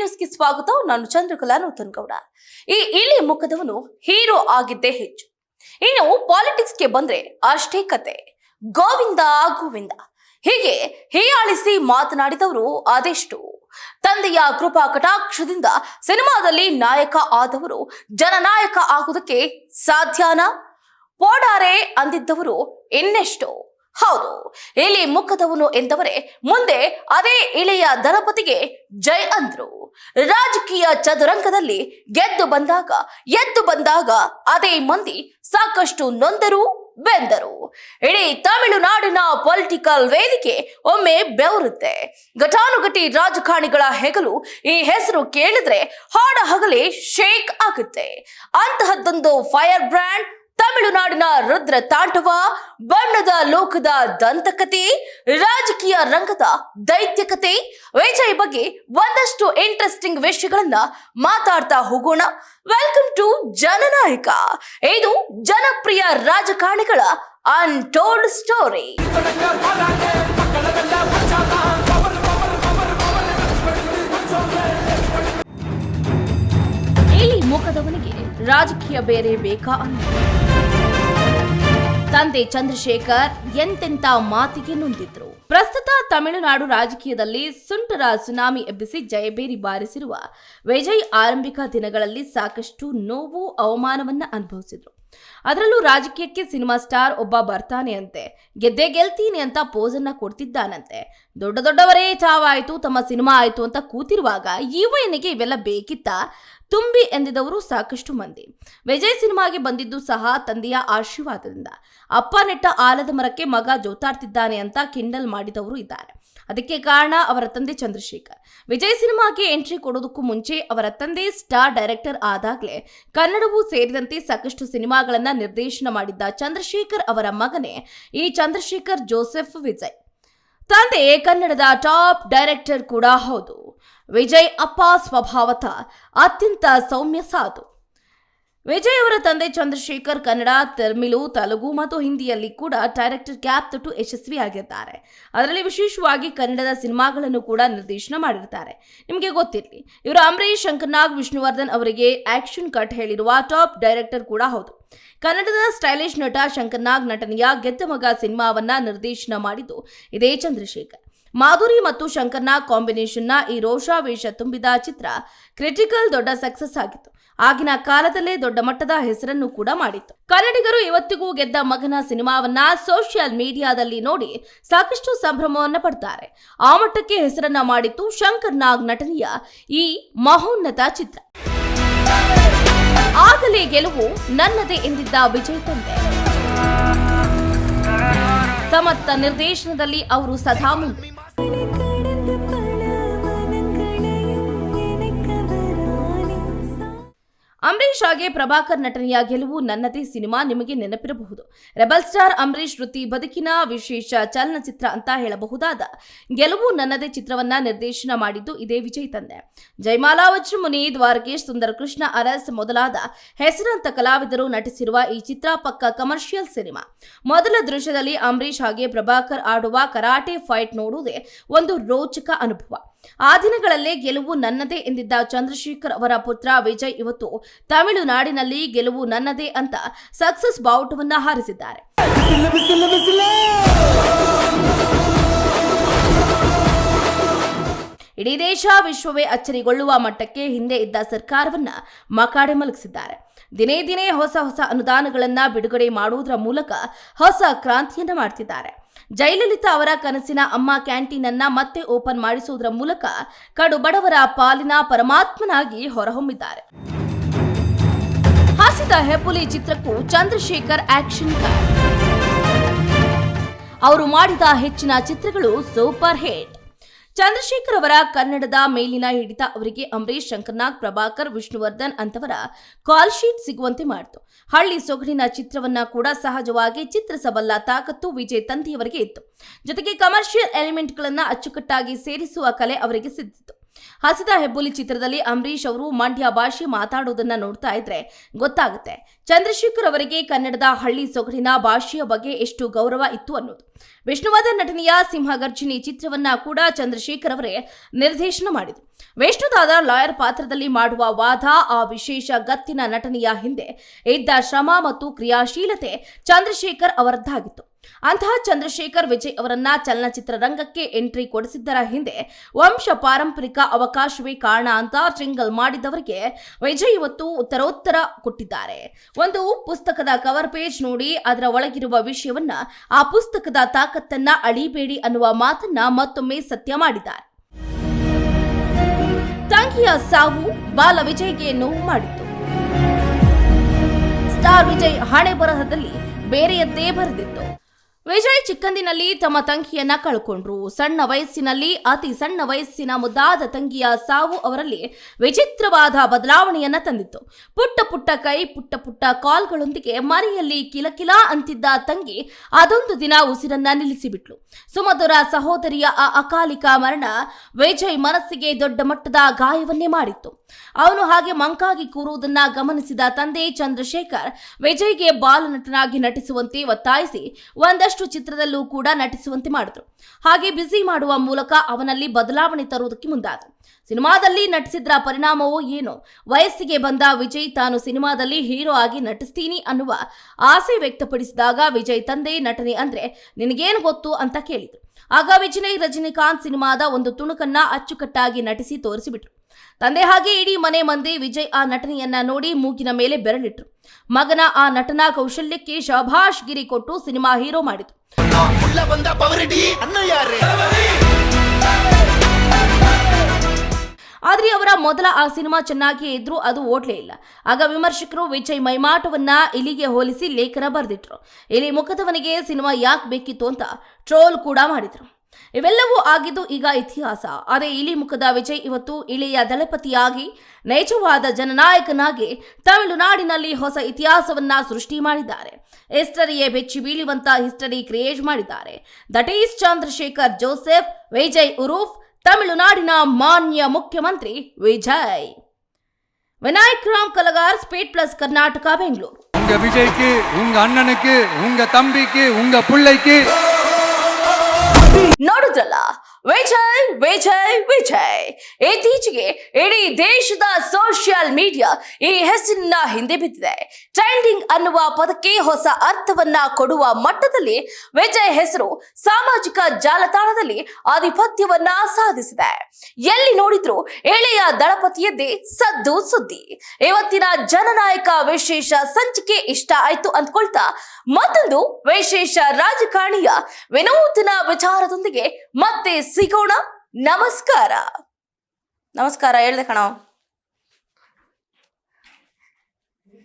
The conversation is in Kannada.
ನ್ಯೂಸ್ಗೆ ಸ್ವಾಗತ. ನಾನು ಚಂದ್ರಕಲಾ ನೂತನ್ಗೌಡ. ಈ ಇಳಿ ಮುಖದವನು ಹೀರೋ ಆಗಿದ್ದೇ ಹೆಚ್ಚು. ಇನ್ನು ಪಾಲಿಟಿಕ್ಸ್ಗೆ ಬಂದ್ರೆ ಅಷ್ಟೇ ಕತೆ. ಗೋವಿಂದ ಗೋವಿಂದ ಹೀಗೆ ಹೀಯಾಳಿಸಿ ಮಾತನಾಡಿದವರು ಅದೆಷ್ಟು. ತಂದೆಯ ಕೃಪಾ ಕಟಾಕ್ಷದಿಂದ ಸಿನಿಮಾದಲ್ಲಿ ನಾಯಕ ಆದವರು ಜನನಾಯಕ ಆಗುವುದಕ್ಕೆ ಸಾಧ್ಯನಾ? ಪೋಡಾರೆ ಅಂದಿದ್ದವರು ಇನ್ನೆಷ್ಟು. ಹೌದು, ಇಳಿ ಮುಖದವನು ಎಂದವರೇ ಮುಂದೆ ಅದೇ ಇಳೆಯ ದಳಪತಿಗೆ ಜೈ ಅಂದ್ರು. ರಾಜಕೀಯ ಚದುರಂಗದಲ್ಲಿ ಎದ್ದು ಬಂದಾಗ ಅದೇ ಮಂದಿ ಸಾಕಷ್ಟು ನೊಂದರು ಬೆಂದರು. ಇಡೀ ತಮಿಳುನಾಡಿನ ಪೊಲಿಟಿಕಲ್ ವೇದಿಕೆ ಒಮ್ಮೆ ಬೆವರುತ್ತೆ. ಘಟಾನುಘಟಿ ರಾಜಕಾರಣಿಗಳ ಹೆಗಲು ಈ ಹೆಸರು ಕೇಳಿದ್ರೆ ಹಾಡ ಹಗಲೇ ಶೇಕ್ ಆಗುತ್ತೆ. ಅಂತಹದ್ದೊಂದು ಫೈರ್ ಬ್ರ್ಯಾಂಡ್ ತಮಿಳುನಾಡಿನ ರುದ್ರ ತಾಂಡವ, ಬಣ್ಣದ ಲೋಕದ ದಂತಕತೆ, ರಾಜಕೀಯ ರಂಗದ ದೈತ್ಯಕತೆ. ವಿಜಯ್ ಬಗ್ಗೆ ಒಂದಷ್ಟು ಇಂಟ್ರೆಸ್ಟಿಂಗ್ ವಿಷಯಗಳನ್ನ ಮಾತಾಡ್ತಾ ಹೋಗೋಣ. ವೆಲ್ಕಮ್ ಟು ಜನನಾಯಕ. ಇದು ಜನಪ್ರಿಯ ರಾಜಕಾರಣಿಗಳ ಅನ್ಟೋಲ್ಡ್ ಸ್ಟೋರಿ. ಇಳಿ ಮುಖದವನಿಗೆ ರಾಜಕೀಯ ಬೇರೆ ಬೇಕಾ ಅಂತ ತಂದೆ ಚಂದ್ರಶೇಖರ್ ಎಂತೆಂತ ಮಾತಿಗೆ ನೊಂದಿದ್ರು. ಪ್ರಸ್ತುತ ತಮಿಳುನಾಡು ರಾಜಕೀಯದಲ್ಲಿ ಸುಂಟರ ಸುನಾಮಿ ಎಬ್ಬಿಸಿ ಜಯಬೇರಿ ಬಾರಿಸಿರುವ ವಿಜಯ್ ಆರಂಭಿಕ ದಿನಗಳಲ್ಲಿ ಸಾಕಷ್ಟು ನೋವು ಅವಮಾನವನ್ನ ಅನುಭವಿಸಿದ್ರು. ಅದರಲ್ಲೂ ರಾಜಕೀಯಕ್ಕೆ ಸಿನಿಮಾ ಸ್ಟಾರ್ ಒಬ್ಬ ಬರ್ತಾನೆ ಅಂತೆ, ಗೆದ್ದೇ ಗೆಲ್ತೀನಿ ಅಂತ ಪೋಸನ್ನ ಕೊಡ್ತಿದ್ದಾನಂತೆ. ದೊಡ್ಡವರೇ ಚಾವಾಯ್ತು, ತಮ್ಮ ಸಿನಿಮಾ ಆಯ್ತು ಅಂತ ಕೂತಿರುವಾಗ ಈ ವಯನಿಗೆ ಇವೆಲ್ಲ ಬೇಕಿತ್ತಾ ತುಂಬಿ ಎಂದಿದವರು ಸಾಕಷ್ಟು ಮಂದಿ. ವಿಜಯ್ ಸಿನಿಮಾಗೆ ಬಂದಿದ್ದು ಸಹ ತಂದೆಯ ಆಶೀರ್ವಾದದಿಂದ. ಅಪ್ಪ ನೆಟ್ಟ ಆಲದ ಮರಕ್ಕೆ ಮಗ ಜೋತಾಡ್ತಿದ್ದಾನೆ ಅಂತ ಕಿಂಡಲ್ ಮಾಡಿದವರು ಇದ್ದಾರೆ. ಅದಕ್ಕೆ ಕಾರಣ ಅವರ ತಂದೆ ಚಂದ್ರಶೇಖರ್. ವಿಜಯ್ ಸಿನಿಮಾಗೆ ಎಂಟ್ರಿ ಕೊಡೋದಕ್ಕೂ ಮುಂಚೆ ಅವರ ತಂದೆ ಸ್ಟಾರ್ ಡೈರೆಕ್ಟರ್ ಆದಾಗಲೇ ಕನ್ನಡವೂ ಸೇರಿದಂತೆ ಸಾಕಷ್ಟು ಸಿನಿಮಾಗಳನ್ನ ನಿರ್ದೇಶನ ಮಾಡಿದ್ದ ಚಂದ್ರಶೇಖರ್ ಅವರ ಮಗನೇ ಈ ಚಂದ್ರಶೇಖರ್ ಜೋಸೆಫ್ ವಿಜಯ್. ತಂದೆ ಕನ್ನಡದ ಟಾಪ್ ಡೈರೆಕ್ಟರ್ ಕೂಡ ಹೌದು. ವಿಜಯ್ ಅಪ್ಪ ಸ್ವಭಾವತಃ ಅತ್ಯಂತ ಸೌಮ್ಯ ಸಾಧು. ವಿಜಯ್ ಅವರ ತಂದೆ ಚಂದ್ರಶೇಖರ್ ಕನ್ನಡ, ತಮಿಳು, ತೆಲುಗು ಮತ್ತು ಹಿಂದಿಯಲ್ಲಿ ಕೂಡ ಡೈರೆಕ್ಟರ್ ಕ್ಯಾಪ್ ತೊಟ್ಟು ಯಶಸ್ವಿಯಾಗಿದ್ದಾರೆ. ಅದರಲ್ಲಿ ವಿಶೇಷವಾಗಿ ಕನ್ನಡದ ಸಿನಿಮಾಗಳನ್ನು ಕೂಡ ನಿರ್ದೇಶನ ಮಾಡಿರ್ತಾರೆ. ನಿಮಗೆ ಗೊತ್ತಿರಲಿ, ಇವರು ಅಂಬರೀಶ್, ಶಂಕರ್ನಾಗ್, ವಿಷ್ಣುವರ್ಧನ್ ಅವರಿಗೆ ಆಕ್ಷನ್ ಕಟ್ ಹೇಳಿರುವ ಟಾಪ್ ಡೈರೆಕ್ಟರ್ ಕೂಡ ಹೌದು. ಕನ್ನಡದ ಸ್ಟೈಲಿಶ್ ನಟ ಶಂಕರ್ನಾಗ್ ನಟನೆಯ ಗೆದ್ದ ಮಗ ಸಿನಿಮಾವನ್ನ ನಿರ್ದೇಶನ ಮಾಡಿದ್ದು ಇದೇ ಚಂದ್ರಶೇಖರ್. ಮಾಧುರಿ ಮತ್ತು ಶಂಕರ್ನಾಗ್ ಕಾಂಬಿನೇಷನ್ನ ಈ ರೋಷಾವೇಶ ತುಂಬಿದ ಚಿತ್ರ ಕ್ರಿಟಿಕಲ್ ದೊಡ್ಡ ಸಕ್ಸಸ್ ಆಗಿತ್ತು. ಆಗಿನ ಕಾಲದಲ್ಲೇ ದೊಡ್ಡ ಮಟ್ಟದ ಹೆಸರನ್ನು ಕೂಡ ಮಾಡಿತ್ತು. ಕನ್ನಡಿಗರು ಇವತ್ತಿಗೂ ಗೆದ್ದ ಮಗನ ಸಿನಿಮಾವನ್ನ ಸೋಷಿಯಲ್ ಮೀಡಿಯಾದಲ್ಲಿ ನೋಡಿ ಸಾಕಷ್ಟು ಸಂಭ್ರಮವನ್ನ ಪಡ್ತಾರೆ. ಆ ಮಟ್ಟಕ್ಕೆ ಹೆಸರನ್ನ ಮಾಡಿತ್ತು ಶಂಕರ್ನಾಗ್ ನಟನೆಯ ಈ ಮಹೋನ್ನತ ಚಿತ್ರ. ಆಗಲೇ ಗೆಲುವು ನನ್ನದೇ ಎಂದಿದ್ದ ವಿಜಯ್ ತಂದೆ. ಸಮರ್ಥ ನಿರ್ದೇಶನದಲ್ಲಿ ಅವರು ಸದಾ ಮುಂದೆ. ಅಂಬರೀಶ್ ಹಾಗೆ ಪ್ರಭಾಕರ್ ನಟನೆಯ ಗೆಲುವು ನನ್ನದೇ ಸಿನಿಮಾ ನಿಮಗೆ ನೆನಪಿರಬಹುದು. ರೆಬಲ್ ಸ್ಟಾರ್ ಅಂಬರೀಶ್ ವೃತ್ತಿ ಬದುಕಿನ ವಿಶೇಷ ಚಲನಚಿತ್ರ ಅಂತ ಹೇಳಬಹುದಾದ ಗೆಲುವು ನನ್ನದೇ ಚಿತ್ರವನ್ನ ನಿರ್ದೇಶನ ಮಾಡಿದ್ದು ಇದೇ ವಿಜಯ್ ತಂದೆ. ಜಯಮಾಲಾ, ವಜ್ರಮುನಿ, ದ್ವಾರಕೇಶ್, ಸುಂದರ ಕೃಷ್ಣ ಅರಸ್ ಮೊದಲಾದ ಹೆಸರಾಂತ ಕಲಾವಿದರು ನಟಿಸಿರುವ ಈ ಚಿತ್ರ ಪಕ್ಕ ಕಮರ್ಷಿಯಲ್ ಸಿನಿಮಾ. ಮೊದಲ ದೃಶ್ಯದಲ್ಲಿ ಅಂಬರೀಶ್ ಹಾಗೆ ಪ್ರಭಾಕರ್ ಆಡುವ ಕರಾಟೆ ಫೈಟ್ ನೋಡುವುದೇ ಒಂದು ರೋಚಕ ಅನುಭವ. ಆ ದಿನಗಳಲ್ಲೇ ಗೆಲುವು ನನ್ನದೇ ಎಂದಿದ್ದ ಚಂದ್ರಶೇಖರ್ ಅವರ ಪುತ್ರ ವಿಜಯ್ ಇವತ್ತು ತಮಿಳುನಾಡಿನಲ್ಲಿ ಗೆಲುವು ನನ್ನದೇ ಅಂತ ಸಕ್ಸಸ್ ಬಾವುಟವನ್ನ ಹಾರಿಸಿದ್ದಾರೆ. ಇಡೀ ದೇಶ ವಿಶ್ವವೇ ಅಚ್ಚರಿಗೊಳ್ಳುವ ಮಟ್ಟಕ್ಕೆ ಹಿಂದೆ ಇದ್ದ ಸರ್ಕಾರವನ್ನ ಮಕಾಡೆ ಮಲಗಿಸಿದ್ದಾರೆ. ದಿನೇ ದಿನೇ ಹೊಸ ಅನುದಾನಗಳನ್ನ ಬಿಡುಗಡೆ ಮಾಡುವುದರ ಮೂಲಕ ಹೊಸ ಕ್ರಾಂತಿಯನ್ನ ಮಾಡ್ತಿದ್ದಾರೆ. ಜಯಲಲಿತಾ ಅವರ ಕನಸಿನ ಅಮ್ಮ ಕ್ಯಾಂಟೀನ್ ಅನ್ನ ಮತ್ತೆ ಓಪನ್ ಮಾಡಿಸುವುದರ ಮೂಲಕ ಕಡು ಬಡವರ ಪಾಲಿನ ಪರಮಾತ್ಮನಾಗಿ ಹೊರಹೊಮ್ಮಿದ್ದಾರೆ. ಹಾಸಿದ ಹೆಬ್ಬುಲಿ ಚಿತ್ರಕ್ಕೂ ಚಂದ್ರಶೇಖರ್ ಆಕ್ಷನ್ ಕಟ್. ಅವರು ಮಾಡಿದ ಹೆಚ್ಚಿನ ಚಿತ್ರಗಳು ಸೂಪರ್ ಹಿಟ್. ಚಂದ್ರಶೇಖರ್ ಅವರ ಕನ್ನಡದ ಮೇಲಿನ ಹಿಡಿತ ಅವರಿಗೆ ಅಂಬರೀಶ್, ಶಂಕರ್ನಾಗ್, ಪ್ರಭಾಕರ್, ವಿಷ್ಣುವರ್ಧನ್ ಅಂತವರ ಕಾಲ್ ಶೀಟ್ ಸಿಗುವಂತೆ ಮಾಡಿತು. ಹಳ್ಳಿ ಸೊಗಡಿನ ಚಿತ್ರವನ್ನ ಕೂಡ ಸಹಜವಾಗಿ ಚಿತ್ರಿಸಬಲ್ಲ ತಾಕತ್ತು ವಿಜಯ್ ತಂದೆಯವರಿಗೆ ಇತ್ತು. ಜೊತೆಗೆ ಕಮರ್ಷಿಯಲ್ ಎಲಿಮೆಂಟ್ಗಳನ್ನ ಅಚ್ಚುಕಟ್ಟಾಗಿ ಸೇರಿಸುವ ಕಲೆ ಅವರಿಗೆ ಸಿದ್ಧಿತ್ತು. ಹಸಿದ ಹೆಬ್ಬುಲಿ ಚಿತ್ರದಲ್ಲಿ ಅಂಬರೀಶ್ ಅವರು ಮಂಡ್ಯ ಭಾಷೆ ಮಾತಾಡೋದನ್ನ ನೋಡ್ತಾ ಇದ್ರೆ ಗೊತ್ತಾಗುತ್ತೆ ಚಂದ್ರಶೇಖರ್ ಅವರಿಗೆ ಕನ್ನಡದ ಹಳ್ಳಿ ಸೊಗಡಿನ ಭಾಷೆಯ ಬಗ್ಗೆ ಎಷ್ಟು ಗೌರವ ಇತ್ತು ಅನ್ನೋದು. ವಿಷ್ಣುವರ್ಧನ್ ನಟನೆಯ ಸಿಂಹಗರ್ಜಿನಿ ಚಿತ್ರವನ್ನ ಕೂಡ ಚಂದ್ರಶೇಖರ್ ಅವರೇ ನಿರ್ದೇಶನ ಮಾಡಿದರು. ವಿಷ್ಣುದಾದ ಲಾಯರ್ ಪಾತ್ರದಲ್ಲಿ ಮಾಡುವ ವಾದ, ಆ ವಿಶೇಷ ಗತ್ತಿನ ನಟನೆಯ ಹಿಂದೆ ಇದ್ದ ಶ್ರಮ ಮತ್ತು ಕ್ರಿಯಾಶೀಲತೆ ಚಂದ್ರಶೇಖರ್ ಅವರದ್ದಾಗಿತ್ತು. ಅಂತಹ ಚಂದ್ರಶೇಖರ್ ವಿಜಯ್ ಅವರನ್ನ ಚಲನಚಿತ್ರ ರಂಗಕ್ಕೆ ಎಂಟ್ರಿ ಕೊಡಿಸಿದ್ದರ ಹಿಂದೆ ವಂಶ ಪಾರಂಪರಿಕ ಅವಕಾಶವೇ ಕಾರಣ ಅಂತ ಟ್ರಿಂಗಲ್ ಮಾಡಿದವರಿಗೆ ವಿಜಯ್ ಇವತ್ತು ಉತ್ತರೋತ್ತರ ಕೊಟ್ಟಿದ್ದಾರೆ. ಒಂದು ಪುಸ್ತಕದ ಕವರ್ ಪೇಜ್ ನೋಡಿ ಅದರ ಒಳಗಿರುವ ವಿಷಯವನ್ನ, ಆ ಪುಸ್ತಕದ ತಾಕತ್ತನ್ನ ಅಳಿಬೇಡಿ ಅನ್ನುವ ಮಾತನ್ನ ಮತ್ತೊಮ್ಮೆ ಸತ್ಯ ಮಾಡಿದ್ದಾರೆ. ತಂಗಿಯ ಸಾವು ಬಾಲ ವಿಜಯ್ಗೆ ನೋವು ಮಾಡಿತ್ತು. ಸ್ಟಾರ್ ವಿಜಯ್ ಹಣೆ ಬರಹದಲ್ಲಿ ಬೇರೆಯದ್ದೇ ಬರೆದಿತ್ತು. ವಿಜಯ್ ಚಿಕ್ಕಂದಿನಲ್ಲಿ ತಮ್ಮ ತಂಗಿಯನ್ನ ಕಳ್ಕೊಂಡ್ರು. ಸಣ್ಣ ವಯಸ್ಸಿನಲ್ಲಿ ಅತಿ ಸಣ್ಣ ವಯಸ್ಸಿನ ಮುದ್ದಾದ ತಂಗಿಯ ಸಾವು ಅವರಲ್ಲಿ ವಿಚಿತ್ರವಾದ ಬದಲಾವಣೆಯನ್ನ ತಂದಿತ್ತು. ಪುಟ್ಟ ಪುಟ್ಟ ಕೈ, ಪುಟ್ಟ ಪುಟ್ಟ ಕಾಲ್ಗಳೊಂದಿಗೆ ಮನೆಯಲ್ಲಿ ಕಿಲಕಿಲ ಅಂತಿದ್ದ ತಂಗಿ ಅದೊಂದು ದಿನ ಉಸಿರನ್ನ ನಿಲ್ಲಿಸಿಬಿಟ್ಲು. ಸುಮಧುರ ಸಹೋದರಿಯ ಆ ಅಕಾಲಿಕ ಮರಣ ವಿಜಯ್ ಮನಸ್ಸಿಗೆ ದೊಡ್ಡ ಮಟ್ಟದ ಗಾಯವನ್ನೇ ಮಾಡಿತ್ತು. ಅವನು ಹಾಗೆ ಮಂಕಾಗಿ ಕೂರುವುದನ್ನ ಗಮನಿಸಿದ ತಂದೆ ಚಂದ್ರಶೇಖರ್ ವಿಜಯ್ಗೆ ಬಾಲನಟನಾಗಿ ನಟಿಸುವಂತೆ ಒತ್ತಾಯಿಸಿ ಒಂದಷ್ಟು ಚಿತ್ರದಲ್ಲೂ ಕೂಡ ನಟಿಸುವಂತೆ ಮಾಡಿದ್ರು. ಹಾಗೆ ಬ್ಯುಸಿ ಮಾಡುವ ಮೂಲಕ ಅವನಲ್ಲಿ ಬದಲಾವಣೆ ತರುವುದಕ್ಕೆ ಮುಂದಾದರು. ಸಿನಿಮಾದಲ್ಲಿ ನಟಿಸಿದ್ರ ಪರಿಣಾಮವೋ ಏನೋ, ವಯಸ್ಸಿಗೆ ಬಂದ ವಿಜಯ್ ತಾನು ಸಿನಿಮಾದಲ್ಲಿ ಹೀರೋ ಆಗಿ ನಟಿಸ್ತೀನಿ ಅನ್ನುವ ಆಸೆ ವ್ಯಕ್ತಪಡಿಸಿದಾಗ ವಿಜಯ್ ತಂದೆ ನಟನೆ ಅಂದ್ರೆ ನಿನಗೇನು ಗೊತ್ತು ಅಂತ ಕೇಳಿದ್ರು. ಆಗ ವಿಜಯ್ ರಜನಿಕಾಂತ್ ಸಿನಿಮಾದ ಒಂದು ತುಣುಕನ್ನ ಅಚ್ಚುಕಟ್ಟಾಗಿ ನಟಿಸಿ ತೋರಿಸಿಬಿಟ್ರು. ತಂದೆ ಹಾಗೆ ಇಡೀ ಮನೆ ಮಂದಿ ವಿಜಯ್ ಆ ನಟನೆಯನ್ನ ನೋಡಿ ಮೂಗಿನ ಮೇಲೆ ಬೆರಳಿಟ್ರು. ಮಗನ ಆ ನಟನಾ ಕೌಶಲ್ಯಕ್ಕೆ ಶಭಾಷ್ ಗಿರಿ ಕೊಟ್ಟು ಸಿನಿಮಾ ಹೀರೋ ಮಾಡಿತು. ಆದ್ರೆ ಅವರ ಮೊದಲ ಆ ಸಿನಿಮಾ ಚೆನ್ನಾಗಿಯೇ ಇದ್ರೂ ಅದು ಓಡ್ಲೇ ಇಲ್ಲ. ಆಗ ವಿಮರ್ಶಕರು ವಿಜಯ್ ಮೈಮಾಟವನ್ನ ಇಲಿಗೆ ಹೋಲಿಸಿ ಲೇಖನ ಬರೆದಿಟ್ರು. ಇಲಿ ಮುಖದವನಿಗೆ ಸಿನಿಮಾ ಯಾಕೆ ಬೇಕಿತ್ತು ಅಂತ ಟ್ರೋಲ್ ಕೂಡ ಮಾಡಿದ್ರು. ಇವೆಲ್ಲವೂ ಆಗಿದ್ದು ಈಗ ಇತಿಹಾಸ. ಅದೇ ಇಲಿ ಮುಖದ ವಿಜಯ್ ಇವತ್ತು ಇಳಿಯ ದಳಪತಿಯಾಗಿ, ನೈಜವಾದ ಜನನಾಯಕನಾಗಿ ತಮಿಳುನಾಡಿನಲ್ಲಿ ಹೊಸ ಇತಿಹಾಸವನ್ನ ಸೃಷ್ಟಿ ಮಾಡಿದ್ದಾರೆ. ಹಿಸ್ಟರಿಯೇ ಬೆಚ್ಚಿ ಬೀಳುವಂತ ಹಿಸ್ಟರಿ ಕ್ರಿಯೇಟ್ ಮಾಡಿದ್ದಾರೆ. That is Chandrashekhar Joseph Vijay ಉರೂಫ್ ತಮಿಳುನಾಡಿನ ಮಾನ್ಯ ಮುಖ್ಯಮಂತ್ರಿ ವಿಜಯ್. Vinayak Ram Kalagar, speed plus Karnataka, Bengaluru. உங்க விஜய்க்கு, உங்க அண்ணனுக்கு, உங்க தம்பிக்கு, உங்க பிள்ளைக்கு ನೋಡುದ್ರಲ್ಲ, ವಿಜಯ್ ವಿಜಯ್ ವಿಜಯ್. ಇತ್ತೀಚೆಗೆ ಇಡೀ ದೇಶದ ಸೋಷಿಯಲ್ ಮೀಡಿಯಾ ಈ ಹೆಸರಿನ ಹಿಂದೆ ಬಿದ್ದಿದೆ. ಟ್ರೆಂಡಿಂಗ್ ಅನ್ನುವ ಪದಕ್ಕೆ ಹೊಸ ಅರ್ಥವನ್ನ ಕೊಡುವ ಮಟ್ಟದಲ್ಲಿ ವಿಜಯ್ ಹೆಸರು ಸಾಮಾಜಿಕ ಜಾಲತಾಣದಲ್ಲಿ ಆಧಿಪತ್ಯವನ್ನ ಸಾಧಿಸಿದೆ. ಎಲ್ಲಿ ನೋಡಿದ್ರು ಎಳೆಯ ದಳಪತಿಯದ್ದೇ ಸದ್ದು ಸುದ್ದಿ. ಇವತ್ತಿನ ಜನನಾಯಕ ವಿಶೇಷ ಸಂಚಿಕೆ ಇಷ್ಟ ಆಯ್ತು ಅಂದ್ಕೊಳ್ತಾ ಮತ್ತೊಂದು ವಿಶೇಷ ರಾಜಕಾರಣಿಯ ವಿನೂತನ ವಿಚಾರದೊಂದಿಗೆ ಮತ್ತೆ ಸಿಗೋಣ. ನಮಸ್ಕಾರ. ನಮಸ್ಕಾರ ಹೇಳ್ದೆ ಕಣೋ.